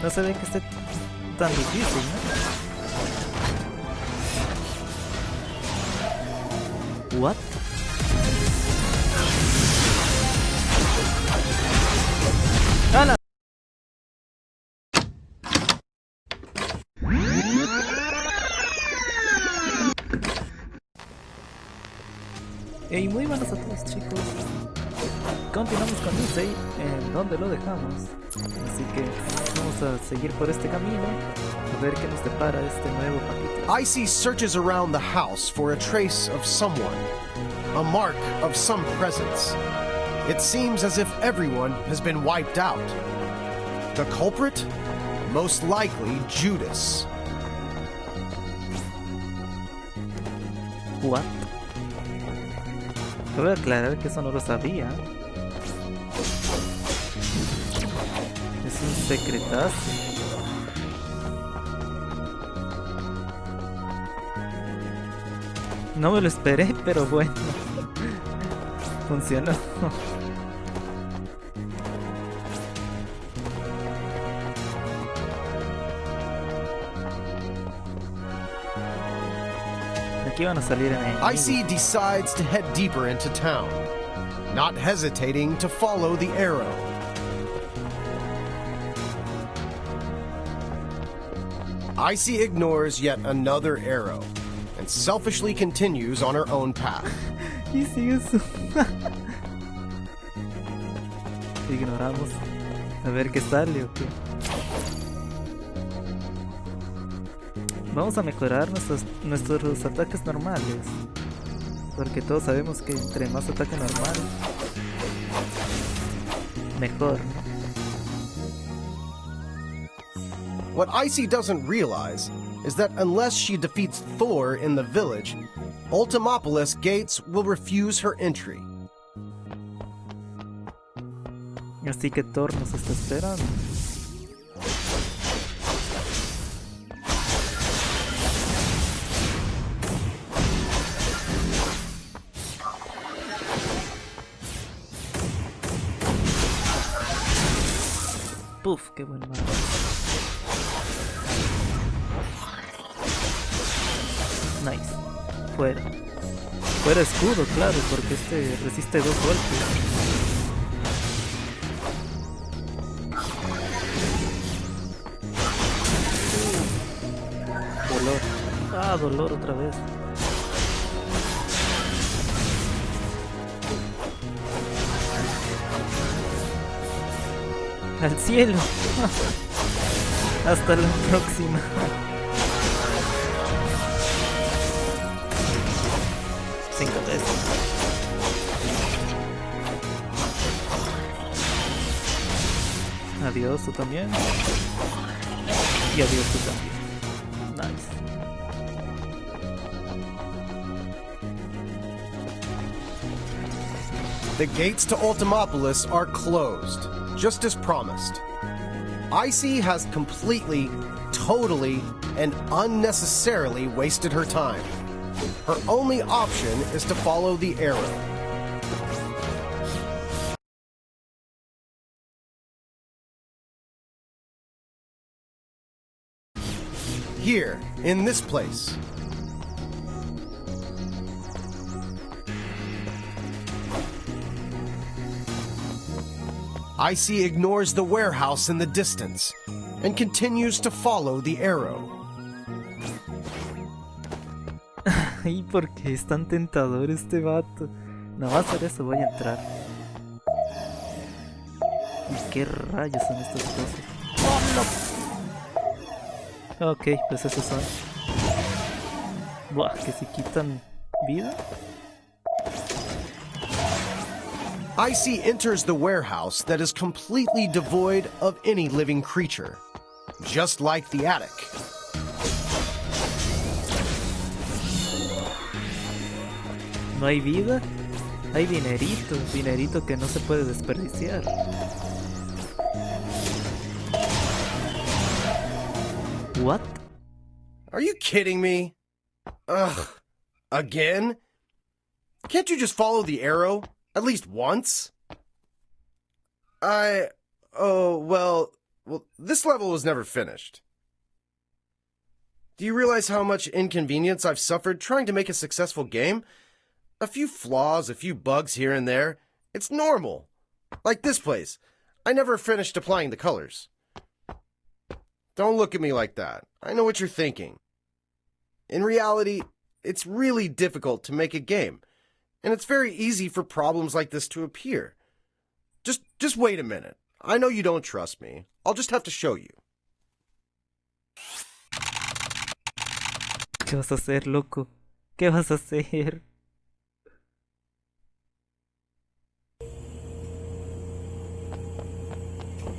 No se ve que esté tan difícil, ¿no? What? ¡Hala! Hey, muy buenas a todos, chicos. Continuamos con ICEY en donde lo dejamos. Así que vamos a seguir por este camino a ver qué nos depara este nuevo capítulo. ICEY searches around the house for a trace of someone, a mark of some presence. It seems as if everyone has been wiped out. The culprit? Most likely Judas. What? Te voy a aclarar que eso no lo sabía. Es un secretazo. No me lo esperé, pero bueno. Funcionó. Aquí van a salir enemigos. ICEY decides to head deeper into town, not hesitating to follow the arrow. ICEY ignores yet another arrow and selfishly continues on her own path. Y sigue su... Ignoramos. A ver qué sale o qué. Vamos a mejorar nuestros ataques normales. Porque todos sabemos que entre más ataque normal, mejor, ¿no? What ICEY doesn't realize is that unless she defeats Thor in the village, Ultimopolis gates will refuse her entry. Así que Thor nos está esperando. Puf, qué buen mago. Nice. Fuera. Fuera escudo, claro, porque este resiste 2 golpes. Dolor. Ah, dolor otra vez. Al cielo. Hasta la próxima. Cinco veces. Adiós, tú también. Y adiós, tú también. Nice. The gates to Ultimopolis are closed, just as promised. ICEY has completely, totally, and unnecessarily wasted her time. Her only option is to follow the arrow. Here, in this place. ICEY ignores the warehouse in the distance and continues to follow the arrow. Ay, porque es tan tentador este vato. No va a hacer eso, voy a entrar. ¿Y qué rayos son estas cosas? ¡Oh, no! Ok, pues esos son. Buah, que si quitan vida. ICEY enters the warehouse that is completely devoid of any living creature, just like the attic. ¿No hay vida? Hay dinerito, dinerito que no se puede desperdiciar. What? Are you kidding me? Ugh. Again? Can't you just follow the arrow? At least once? Oh, well, Well, this level was never finished. Do you realize how much inconvenience I've suffered trying to make a successful game? A few flaws, a few bugs here and there. It's normal. Like this place. I never finished applying the colors. Don't look at me like that. I know what you're thinking. In reality, it's really difficult to make a game, and it's very easy for problems like this to appear. Just wait a minute. I know you don't trust me. I'll just have to show you. ¿Qué vas a hacer, loco? ¿Qué vas a hacer?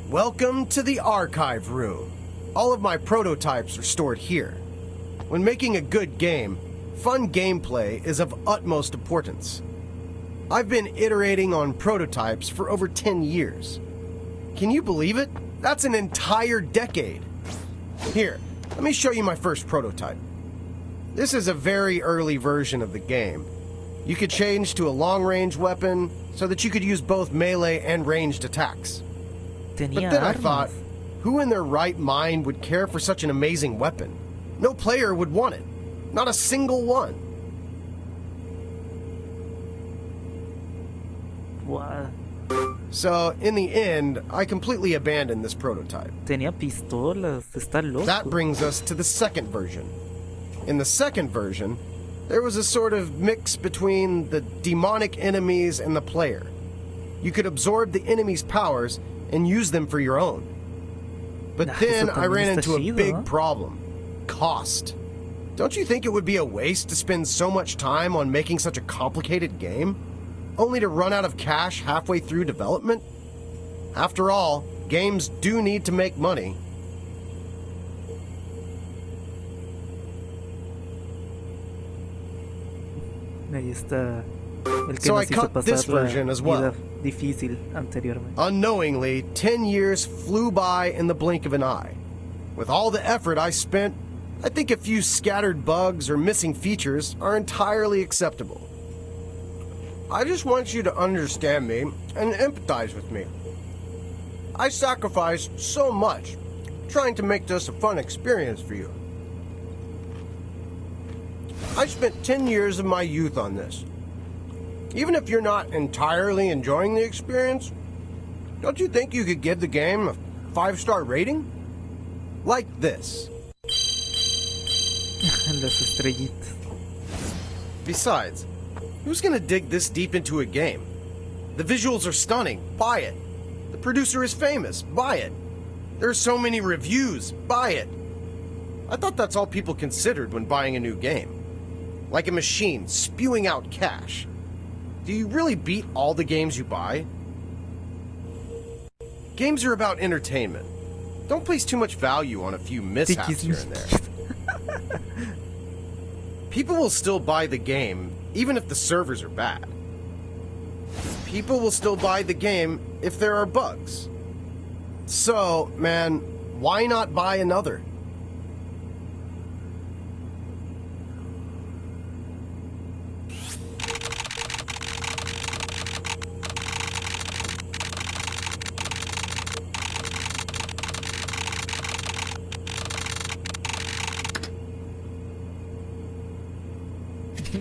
Welcome to the archive room. All of my prototypes are stored here. When making a good game, fun gameplay is of utmost importance. I've been iterating on prototypes for over 10 years. Can you believe it? That's an entire decade. Here, let me show you my first prototype. This is a very early version of the game. You could change to a long-range weapon so that you could use both melee and ranged attacks. But then I thought, who in their right mind would care for such an amazing weapon? No player would want it. Not a single one. What? So, in the end, I completely abandoned this prototype. Tenía pistolas, está loco. That brings us to the second version. In the second version, there was a sort of mix between the demonic enemies and the player. You could absorb the enemy's powers and use them for your own. But then I ran into a big problem. Cost. Don't you think it would be a waste to spend so much time on making such a complicated game, only to run out of cash halfway through development? After all, games do need to make money. Ahí está el que So I nos hizo cut this pasar la version as well. vida difícil anteriormente. Unknowingly, 10 years flew by in the blink of an eye. With all the effort I spent, I think a few scattered bugs or missing features are entirely acceptable. I just want you to understand me and empathize with me. I sacrificed so much trying to make this a fun experience for you. I spent 10 years of my youth on this. Even if you're not entirely enjoying the experience, don't you think you could give the game a 5-star rating? Like this. Las estrellitas. Besides, who's gonna dig this deep into a game? The visuals are stunning, buy it. The producer is famous, buy it. There are so many reviews, buy it. I thought that's all people considered when buying a new game. Like a machine spewing out cash. Do you really beat all the games you buy? Games are about entertainment. Don't place too much value on a few mishaps here and there. People will still buy the game, even if the servers are bad. People will still buy the game if there are bugs. So, man, why not buy another?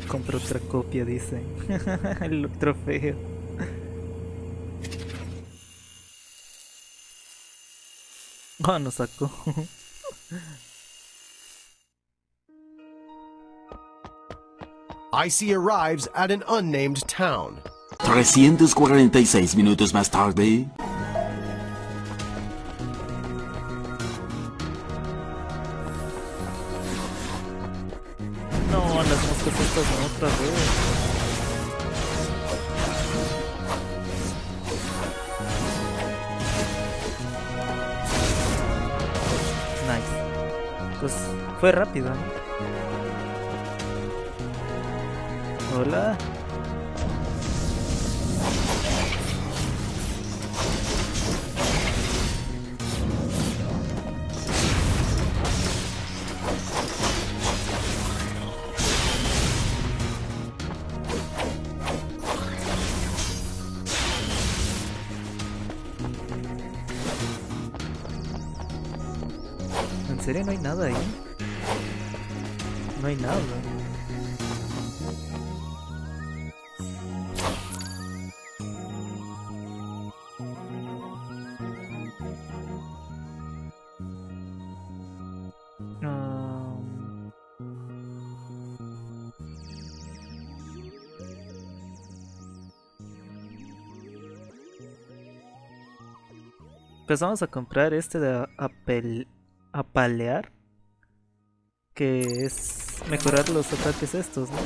Compré otra copia, dice. El trofeo. Ah, no sacó. ICEY arrives at an unnamed town. 346 minutos más tarde. No, las moscas estas no, otra vez. Nice. Pues fue rápido, ¿no? Hola. ¿En serio no hay nada ahí? No hay nada. Pues vamos a comprar este de apalear, que es mejorar los ataques estos, ¿no?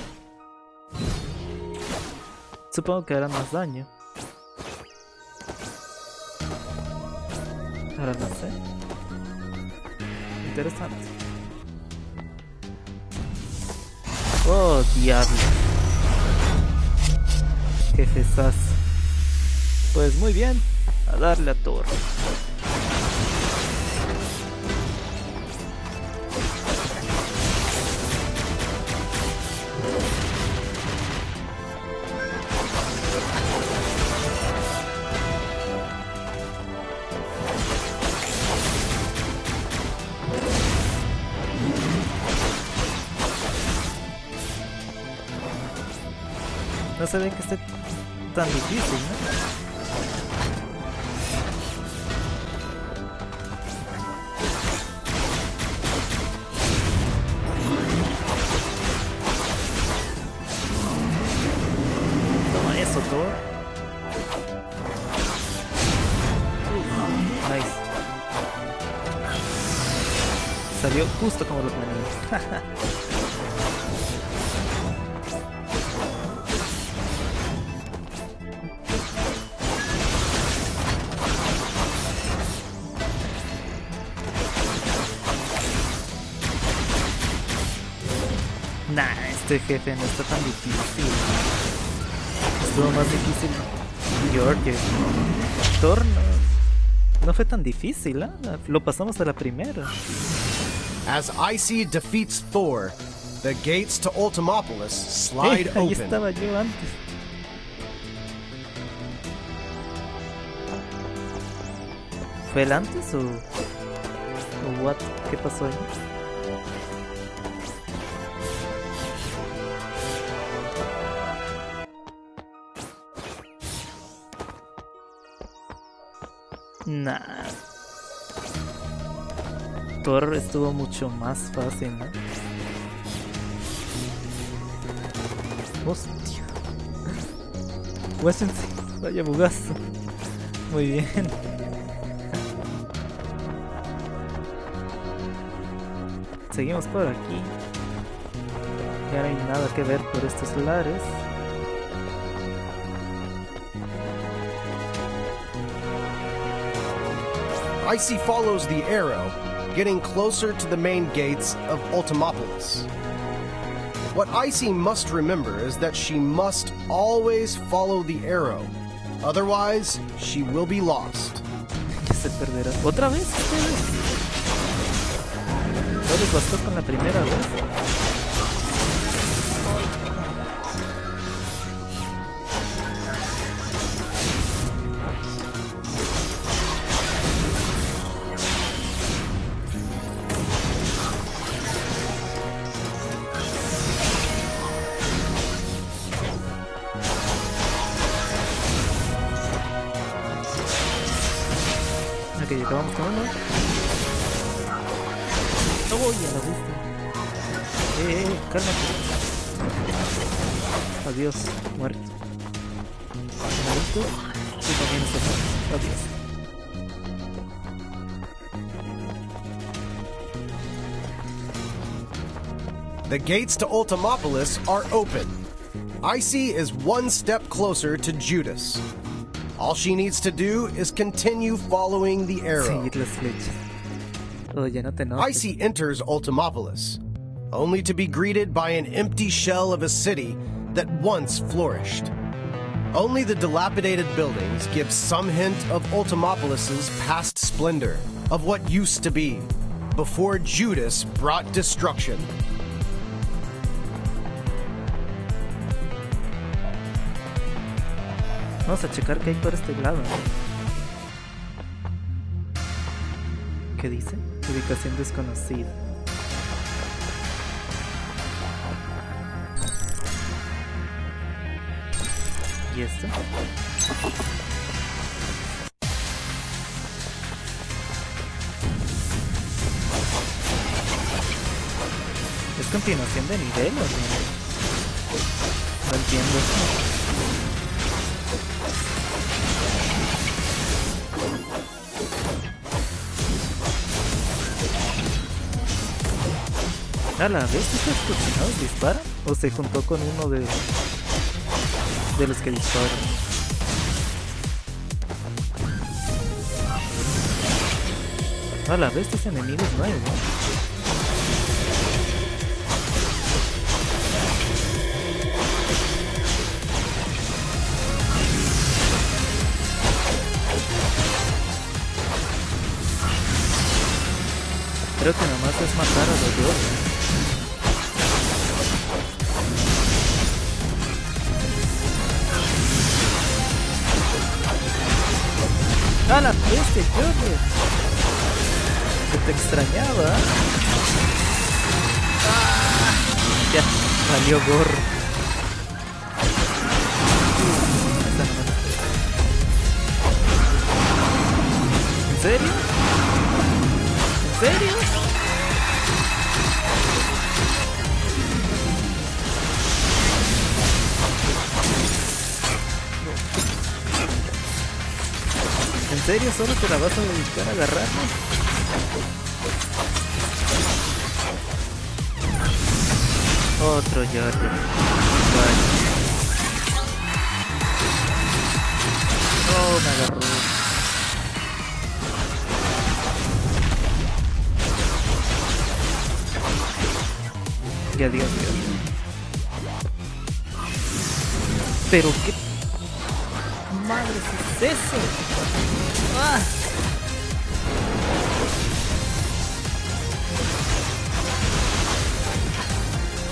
Supongo que harán más daño. Ahora no sé. Interesante. Oh, diablo. Jefesas. Pues muy bien. A darle a torre. No se ve que esté tan difícil, ¿no? Nice. Salió justo como lo planeé. Nah, este jefe no está tan difícil. Estuvo más difícil George. Thor no fue tan difícil, ¿eh? Lo pasamos a la primera. As ICEY defeats Thor, the gates to Ultimopolis slide Ahí open. estaba yo antes. ¿Fue el antes o what? ¿Qué pasó ahí? Nah. Thor estuvo mucho más fácil, ¿no? Hostia. Guáchense. Vaya bugazo. Muy bien. Seguimos por aquí. Ya no hay nada que ver por estos lares. ICEY follows the arrow, getting closer to the main gates of Ultimopolis. What ICEY must remember is that she must always follow the arrow. Otherwise, she will be lost. Ya se perderá. ¿Otra vez ustedes? ¿No les bastó con la primera vez? Ok, acabamos con uno. Oh, ya lo viste. Cálmate. Adiós, muerto. Muerto. Y también está muerto. Adiós. The gates to Ultimopolis are open. ICEY is one step closer to Judas. All she needs to do is continue following the arrow. Seguir las flechas. Oh, ya no te enojes. ICEY enters Ultimopolis, only to be greeted by an empty shell of a city that once flourished. Only the dilapidated buildings give some hint of Ultimopolis's past splendor, of what used to be, before Judas brought destruction. Vamos a checar qué hay por este lado. Ok. ¿Qué dice? Ubicación desconocida. ¿Y esto? ¿Es continuación de nivel o no? No entiendo. A la vez, ¿estos cochinados disparan? ¿O se juntó con uno de los que disparan? A la vez, estos enemigos nuevos, ¿no? Creo que nomás es matar a los dioses. ¡A la peste, Jorge! Se te extrañaba. ¡Ah! Ya, valió gorro. Esta no me la esperaba. ¿En serio? ¿En serio? ¿En serio solo te la vas a dedicar a agarrarme? Otro Jorge. Vaya. Oh, me agarró. Ya Dios mío. Pero qué madre es eso. ¡Ah!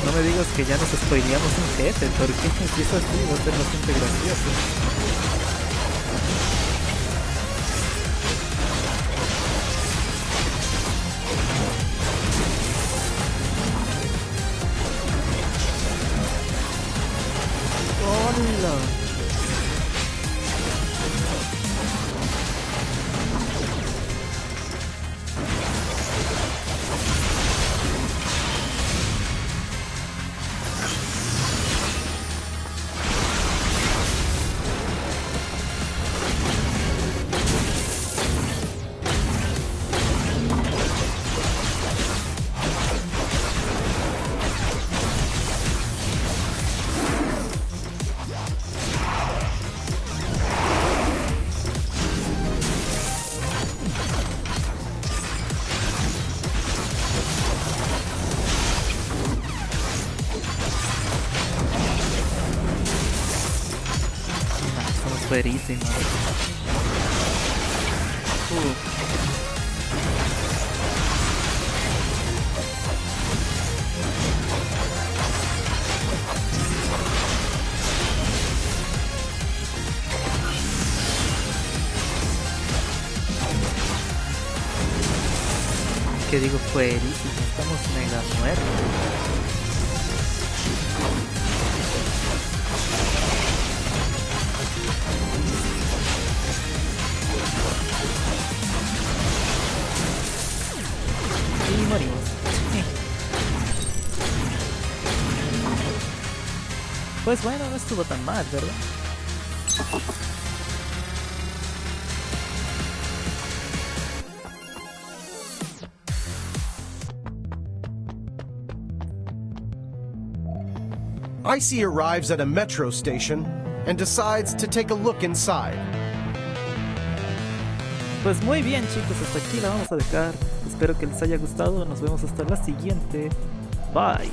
No me digas que ya nos spoileamos un jefe, porque si es así va a ser bastante gracioso. ¡Hola! Verísimo. ¿Qué digo? Fuerísimo. Estamos mega muertos. Y morimos. Pues bueno, no estuvo tan mal, ¿verdad? ICEY arrives at a metro station and decides to take a look inside. Pues muy bien, chicos, hasta aquí la vamos a dejar. Espero que les haya gustado. Nos vemos hasta la siguiente. Bye.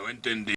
No entendí.